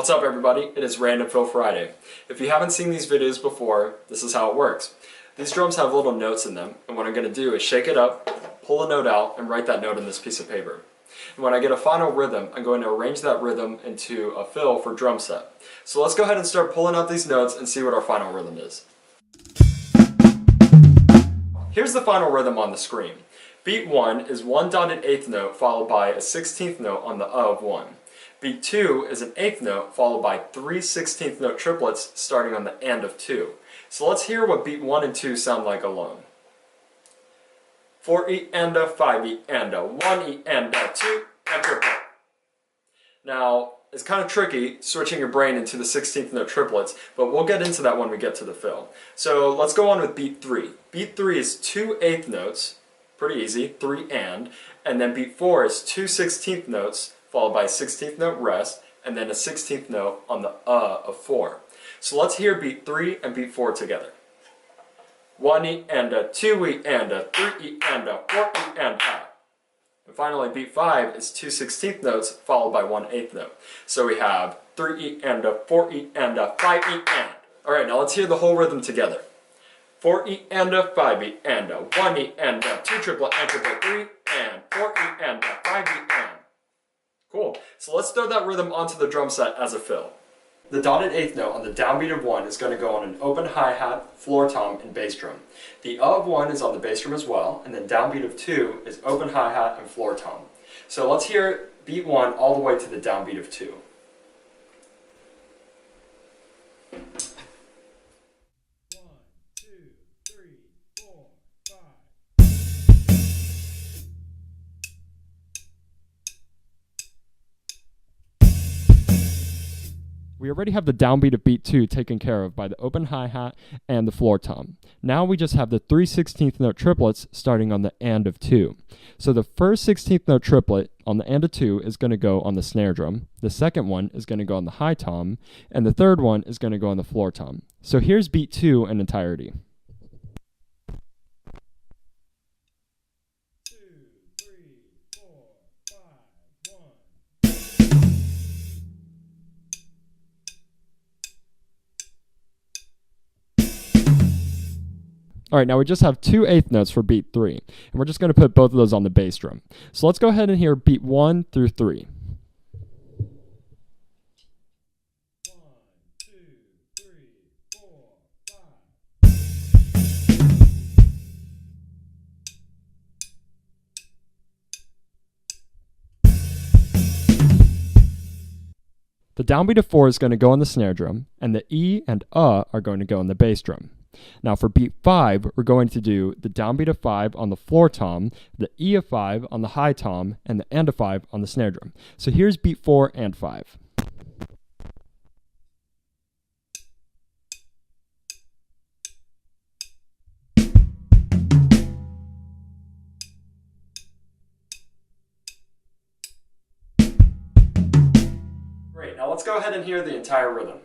What's up everybody? It is Random Fill Friday. If you haven't seen these videos before, this is how it works. These drums have little notes in them, and what I'm going to do is shake it up, pull a note out, and write that note on this piece of paper. And when I get a final rhythm, I'm going to arrange that rhythm into a fill for drum set. So let's go ahead and start pulling out these notes and see what our final rhythm is. Here's the final rhythm on the screen. Beat 1 is 1 dotted eighth note followed by a 16th note on the of 1. Beat 2 is an eighth note followed by 3 16th note triplets starting on the and of 2. So let's hear what beat 1 and 2 sound like alone. 4 E and a 5 E and a 1 E and a 2 and triplet. Now, it's kind of tricky switching your brain into the 16th note triplets, but we'll get into that when we get to the fill. So let's go on with beat 3. Beat 3 is 2 eighth notes, pretty easy, 3 and then beat 4 is 2 16th notes followed by a 16th note rest, and then a 16th note on the of 4. So let's hear beat 3 and beat 4 together. 1 E and a 2 E and a 3 E and a 4 E and a. And finally beat 5 is 2 16th notes followed by 1 eighth note. So we have 3 E and a 4 E and a 5 E and. Alright, now let's hear the whole rhythm together. 4 E and a 5 E and a 1 E and a 2 triplet and triplet 3 and 4 E and a 5 E and. Cool. So let's throw that rhythm onto the drum set as a fill. The dotted eighth note on the downbeat of 1 is going to go on an open hi-hat, floor tom, and bass drum. The of 1 is on the bass drum as well, and then downbeat of 2 is open hi-hat and floor tom. So let's hear beat 1 all the way to the downbeat of 2. We already have the downbeat of beat 2 taken care of by the open hi-hat and the floor tom. Now we just have the 3 16th note triplets starting on the and of 2. So the first 16th note triplet on the and of 2 is going to go on the snare drum, the second one is going to go on the high tom, and the third one is going to go on the floor tom. So here's beat 2 in entirety. Alright, now we just have 2 eighth notes for beat 3, and we're just going to put both of those on the bass drum. So let's go ahead and hear beat 1 through 3. The downbeat of 4 is going to go on the snare drum, and the E and are going to go on the bass drum. Now for beat 5, we're going to do the downbeat of 5 on the floor tom, the E of 5 on the high tom, and the and of 5 on the snare drum. So here's beat 4 and 5. Great, now let's go ahead and hear the entire rhythm.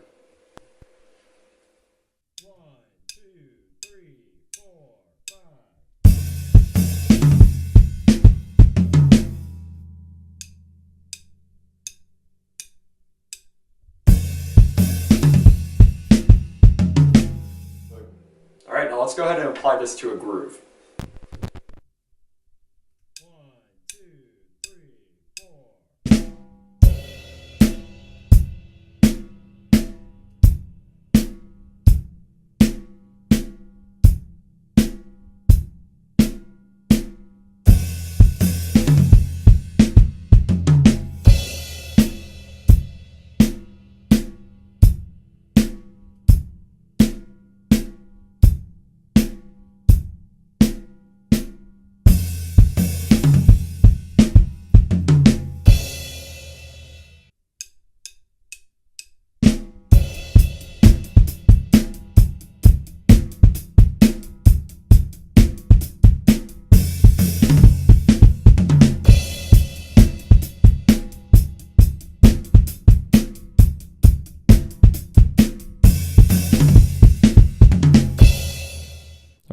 Alright, now let's go ahead and apply this to a groove.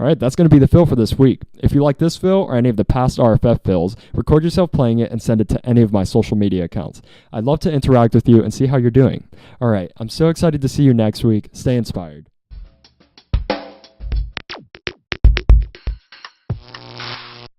Alright, that's going to be the fill for this week. If you like this fill or any of the past RFF fills, record yourself playing it and send it to any of my social media accounts. I'd love to interact with you and see how you're doing. Alright, I'm so excited to see you next week. Stay inspired.